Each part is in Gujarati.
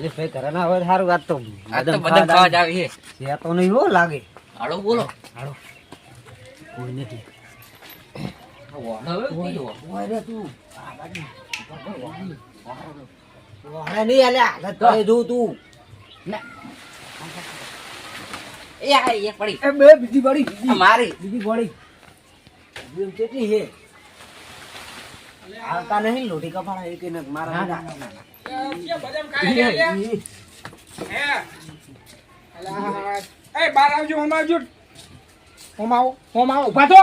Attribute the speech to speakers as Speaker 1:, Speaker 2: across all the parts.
Speaker 1: હરીશભાઈ ઘરે ના હોય સારું. આજ તો
Speaker 2: બદામ ખાવા જ આવી છે.
Speaker 1: છે તો નહીં હો લાગે.
Speaker 2: હાલો બોલો.
Speaker 1: હાલો કોઈ નથી.
Speaker 2: વાડો
Speaker 1: તું વાડે નહીં આલ્યા હાલત કરે જો તું.
Speaker 2: એ આ એક પડી.
Speaker 1: એ બે બીજી પડી.
Speaker 2: આ મારી.
Speaker 1: બીજી પડી. એમ કેટલી છે? આવતા નહીં લોટી કપાળા એક ને મારા.
Speaker 3: બદામ ખાઈ ગયા હે અલા એ બાર આવજો હોમ આવો ઉભા થો.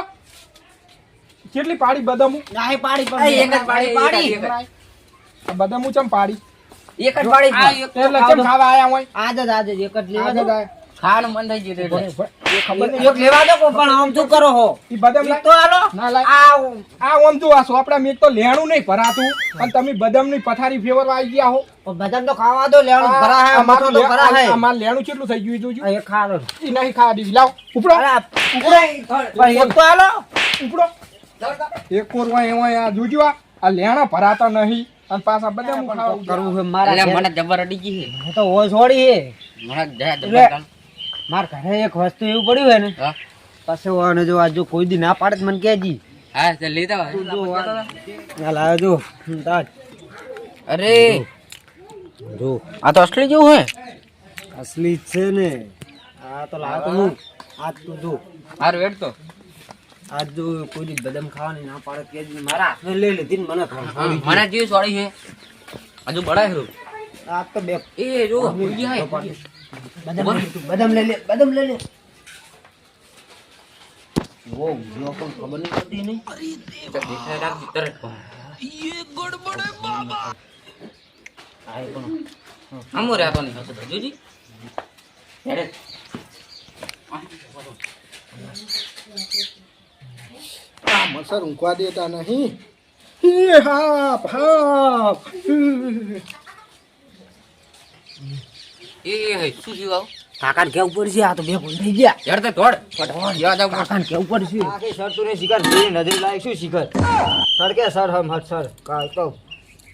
Speaker 3: કેટલી પાડી બદામુ?
Speaker 1: નાહી પાડી
Speaker 2: આ એક જ પાડી.
Speaker 3: બદામુ ચમ પાડી?
Speaker 2: એક જ પાડી.
Speaker 3: એટલે ચમ ખાવા આયા હોય?
Speaker 1: આજ જ એક જ લેવા દો.
Speaker 2: ખાવાનું મન થઈ ગયું એટલે.
Speaker 3: એ ખબર નહીં.
Speaker 1: એક લેવા દો પણ આમ શું કરો હો?
Speaker 3: ઈ બદામ
Speaker 1: એક તો હાલો.
Speaker 3: ના લાય.
Speaker 1: આ
Speaker 3: આ ઓમ જો આ સોપડા મેં તો લેણું નહીં ભરાતું અને તમે બદામની પથારી ફેવરવા આવી ગયા હો.
Speaker 1: બદામ તો ખાવા દો. લેવાનું ભરા હે, મઠો તો ભરા હે.
Speaker 3: અમાર લેણું કેટલું થઈ ગયું જોજો.
Speaker 1: એ ખા લો.
Speaker 3: ઈ નહીં ખાવા દીધી. લાવ ઉપડો
Speaker 1: પણ એક તો હાલો.
Speaker 3: ઉપડો. એક કોર હોય હોય આ જોજો આ લેણા ભરાતા નહીં અને પાછા બદામ ખાવા
Speaker 1: કરવું છે મારા
Speaker 2: એટલે
Speaker 1: ઘેર.
Speaker 2: મને જબર અડી ગઈ છે.
Speaker 1: હું તો ઓય છોડી હે.
Speaker 2: મને જબર.
Speaker 1: માર ઘરે એક વસ્તુ એવું પડ્યું હે ને
Speaker 2: હા
Speaker 1: પછી ઓને જો આજ જો કોઈ દી ના પાડે તો મને કહેજી.
Speaker 2: હા તે લેતા
Speaker 1: આ લાવ્યો જો તાજ.
Speaker 2: અરે
Speaker 1: જો
Speaker 2: આ તો અસલી જેવું હે.
Speaker 1: અસલી જ છે ને. આ તો લાવ તો હું આજ તું જો
Speaker 2: હારું વેટ તો.
Speaker 1: આજ જો કોઈ દી બદામ ખાવાની ના પાડે કહેજી. મારા હાથને લઈ લીધી ને મને ખાવા.
Speaker 2: મને જેવી સોડી છે હજુ બડાય હરું.
Speaker 1: આ તો બે
Speaker 2: એ જો ભૂલી જાય.
Speaker 1: બદામ લઈ લે. બદામ લઈ લે. વો જો પણ ખબર નહીં પડતી નહીં.
Speaker 2: તરત
Speaker 1: આ પણ
Speaker 2: આમો રહેતો નહીં હશે તો જોજી. હેડે
Speaker 3: આ મસર ઊંઘવા દેતા નહીં. હી હાપ હાપ.
Speaker 2: એ શું થયું આવ?
Speaker 1: કાકાને કેવું પડશે. આ તો બે ફોન થઈ ગયા.
Speaker 2: હેડ તો તોડ. યાદ આવ.
Speaker 1: કાકાને કેવું પડશે. આ કઈ સરતું ને શિખર જોઈ નજર લાય શું શિખર સર કે સર હમ હટ સર કા તો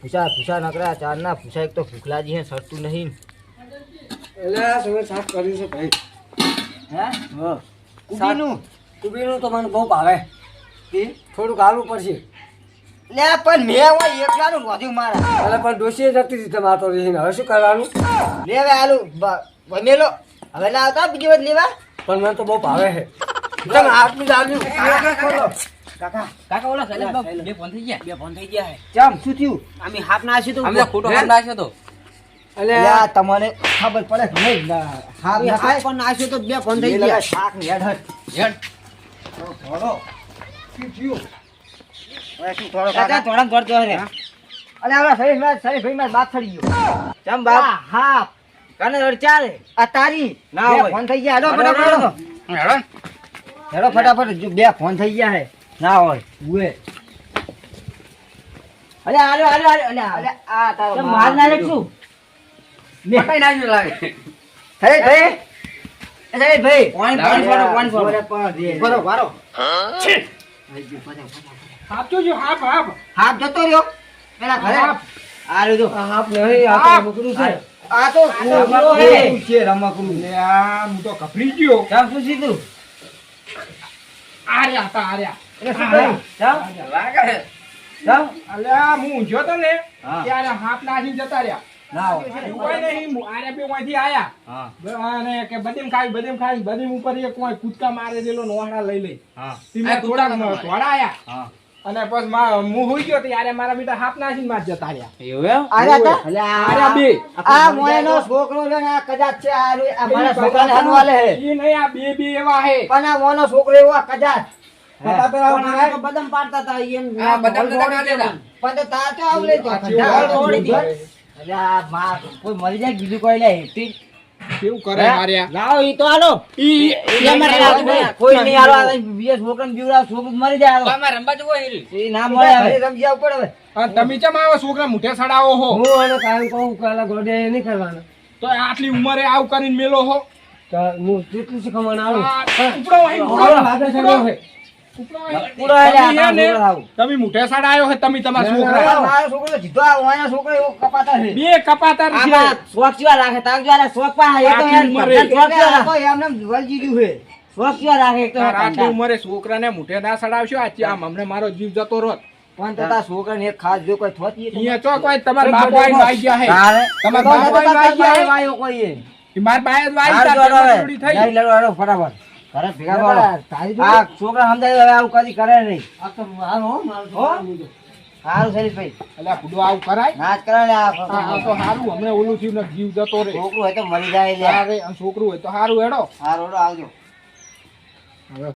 Speaker 1: પૂછા નકરા ચાર ના પૂછા. એક તો ભૂખલાજી હે સરતું નહીં.
Speaker 3: એટલે તમે સાફ કર્યું છે ભાઈ.
Speaker 1: હે કુબીનું તો મને બહુ ભાવે. થોડુંક હાલવું પડશે. લે પણ મેં હોય એકલાનું વધ્યું મારા. એટલે પણ ડોશી જતી હતી તમારો રહીને હવે શું કરવાનું? લેવે હાલું બનેલો હવે ના આવતા બીજી વાર લેવા. પણ મને તો બહુ ભાવે છે. તમે આટલું જ આવ્યું. કાકા
Speaker 2: કાકા ઓલા સાહેબ બે ફોન થઈ ગયા.
Speaker 1: બે ફોન થઈ ગયા છે. ચમ શું થયું? અમે હાફ નાખ્યું તો
Speaker 2: અમે તો ખોટો ફોન નાખ્યો તો.
Speaker 1: અલ્યા તમને ખબર પડે કે નહીં? હાફ પણ નાખ્યું તો બે ફોન થઈ ગયા. શાક ને હેડ
Speaker 2: હેડ
Speaker 1: થોડો શું થયું? હવે શું થોડો કાકા થોડા કરતો રે. અલે આવલા શરીફ ભાઈ બાત થઈ ગયો. ચમ બાપ હા કને ઓર ચાલે આ તારી ના હોય ફોન થઈ ગયા. હેડો ફટાફટ
Speaker 2: હેડો.
Speaker 1: હેડો ફટાફટ જો બે ફોન થઈ ગયા હે ના હોય ઉએ. અલે આલો અલે આ તારો માર ના લે શું
Speaker 2: મે કઈ નાખ્યું લાગે.
Speaker 1: અરે ભાઈ
Speaker 2: પોઈન્ટ
Speaker 1: બરો બારો
Speaker 3: હાફ જોજો હાફ હાફ.
Speaker 1: હાથ જતો રહ્યો પેલા ઘરે. આ રહ્યો
Speaker 3: હાફ નહીં આ તો રમકડું છે.
Speaker 1: આ તો રમકડું છે રમકડું.
Speaker 3: લે આ હું તો કપરી ગયો.
Speaker 1: ચાલ શું સીધું
Speaker 3: આર્યા તા આર્યા.
Speaker 1: ચાલ
Speaker 2: લાગે.
Speaker 1: ચાલ
Speaker 3: અલ્યા હું ઊંઝો તો ને
Speaker 1: હા.
Speaker 3: ત્યારે હાફ નાખીને જતા રહ્યા.
Speaker 1: ના હોય
Speaker 3: એવું કોઈ નહીં. આર્યા બે માંથી આયા
Speaker 1: હા
Speaker 3: અને કે બદામ ખાઈ બદામ ઉપર એક કોઈ કૂદકા મારે દેલો નોહડા લઈ લઈ.
Speaker 1: હા
Speaker 3: તેમાં થોડાક થોડા આયા
Speaker 1: હા
Speaker 3: અને પછી હું હોઈ ગયો ત્યારે મારા બેટા હાફ નાખીને માં જતા રહ્યા.
Speaker 2: એવું એમ?
Speaker 1: આર્યા તા એટલે
Speaker 3: આર્યા બે.
Speaker 1: આ મોયનો છોકરો છે ને આ કદાચ છે આ મારા છોકરાને હનવાલે હે.
Speaker 3: ઈ નહીં આ બે બે એવા હે.
Speaker 1: પણ આ મોનો છોકરો એવો આ કદાચ
Speaker 3: પતા તો આવું
Speaker 1: પણ આ તો બદામ પાડતા તા ઈયન
Speaker 2: આ બદામ તો ના દેતા.
Speaker 1: પણ તો તાર તો આવલે તો
Speaker 3: આ
Speaker 1: ઢાળ
Speaker 3: ચેવું
Speaker 1: તોડી દી.
Speaker 3: કરે.
Speaker 1: એટલે આ માં કોઈ મરી જાય બીજું કોઈ લે હેટી
Speaker 3: કેવું કરે માર્યા.
Speaker 1: લાવો ઈ તો હાલો
Speaker 3: ઈ
Speaker 1: કોઈ નહીં હાલો આ બીજા છોકરાને બીવડાવ છોકરો મરી જાય હાલો.
Speaker 2: અમાર રંબા જવો હેરી.
Speaker 1: ઈ ના મળે હવે રમજી આવ પડે હવે.
Speaker 3: અને તમે ચમ આવા છોકરા મુઠે સડાવો હો.
Speaker 1: હું એને કામ કહું કાલા ગોડે નહીં કરવાનો
Speaker 3: તો આટલી ઉંમરે આવ કરીને મેલો હો.
Speaker 1: તો હું કેટલું શીખવાનું આવું
Speaker 3: ઉપડો અહીં
Speaker 1: હાલો, ભાગે છે,
Speaker 3: ઉપડો.
Speaker 1: હવે.
Speaker 3: ઉપડો
Speaker 1: પૂરો એટલે
Speaker 3: તમે
Speaker 1: આ
Speaker 3: હે ને,
Speaker 1: છોકરા આવું.
Speaker 3: તમે મોઢે સાડા આવ્યો હે તમે તમારા છોકરા
Speaker 1: મારો છોકરો તો જીતો આ ઓયાનો છોકરો એવો કપાતા છે.
Speaker 3: બે કપાતર છે
Speaker 1: આમાં શોખ કેવા રાખે તાર જો આને શોખ પા એ તો
Speaker 3: આટલી
Speaker 1: યાર
Speaker 3: ઉંમરે.
Speaker 1: શોખ કેવા રાખો એમને વળજી ગયું છે. શોખ કેવા રાખે એક તો
Speaker 3: તાર આટલી
Speaker 1: ધંધા.
Speaker 3: ઉંમરે છોકરાને મોઢે ના સડાવશો આમ હમને મારો જીવ જતો રોત
Speaker 1: પણ તો તાર છોકરાને એક ખાસ જો કોઈ થોતી તો
Speaker 3: અહીંયા ચો કોઈ તમારા બાપો આઈને વાઈ ગયા હે
Speaker 1: તારે
Speaker 3: તમારા બાપો આઈને વાઈ ગયા હે
Speaker 1: વાયો કોઈ એ.
Speaker 3: ઈ માર બાએ જ વાઈ
Speaker 1: હાર
Speaker 3: તાર
Speaker 1: જો હવે.
Speaker 3: ચોરી થઈ
Speaker 1: જઈ લડો હળો ફટાફટ. ઘરે ભેગા કરો. આ છોકરા સમજાય હવે આવું કદી કરે નહીં. હો? હારું શરીફભાઈ.
Speaker 3: અલ્યા ફૂડો આવું કરાય
Speaker 1: નાચ કરે ને
Speaker 3: આ
Speaker 1: આ
Speaker 3: તો હારું હમણે ઓલું થયું ને જીવ જતો રે
Speaker 1: છોકરું હોય તો મરી જાય લે.
Speaker 3: અરે આ છોકરું હોય તો હારું હેડો
Speaker 1: હારું આવજો.
Speaker 3: હવે